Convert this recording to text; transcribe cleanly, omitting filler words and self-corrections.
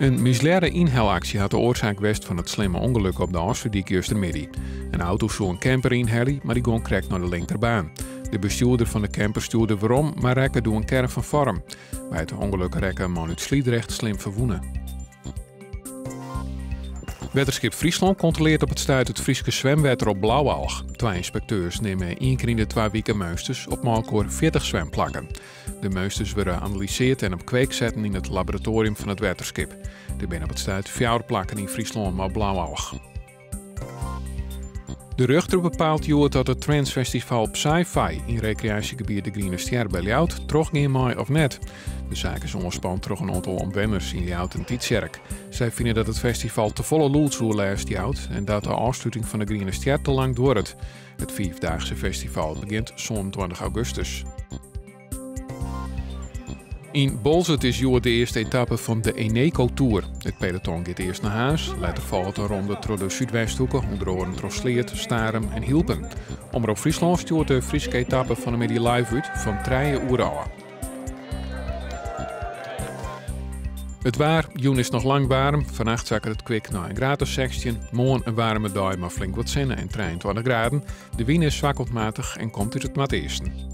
Een mislerde inhelactie had de oorzaak geweest van het slimme ongeluk op de Amsterdijk justermiddag. Een auto zou een camper inhellen, maar die ging krek naar de linkerbaan. De bestuurder van de camper stuurde waarom, maar rekken door een kern van vorm. Bij het ongeluk rekken een man uit Sliedrecht slim verwoenen. Wetterschip Friesland controleert op het stuit het Frieske zwemwetter op Blauwalg. 2 inspecteurs nemen 1 keer in de 2 weken meusters op maakbaar 40 zwemplakken. De meusters worden geanalyseerd en op kweek zetten in het laboratorium van het wetterschip. Er zijn op het stuit 4 plakken in Friesland op Blauwalg. De rechter bepaalt dat het Transfestival Sci-Fi in recreatiegebied de Groene Ster bij Ljout teruggaan mag of net. De zaak is onderspant door een aantal omwenners in Ljout en Tietjerk. Zij vinden dat het festival te volle loelsoer lijst Ljout en dat de afsluiting van de Groene Ster te lang duurt. Het 5-daagse festival begint 27 augustus. In Bolzert is de eerste etappe van de Eneco Tour. Het peloton gaat eerst naar huis, later volgt een ronde door de Zuidwesthoeken, onder andere door Sleert, Starem en Hielpen. Omroep Friesland stuurt de Friese etappe van de middag live uit van 3 uur ouwe. Het waar, Joen is nog lang warm. Vannacht zakken het kwik naar een graad of 16. Morgen een warme dag, maar flink wat zinnen en 23 graden. De wind is zwak tot matig en komt uit het maat eersten.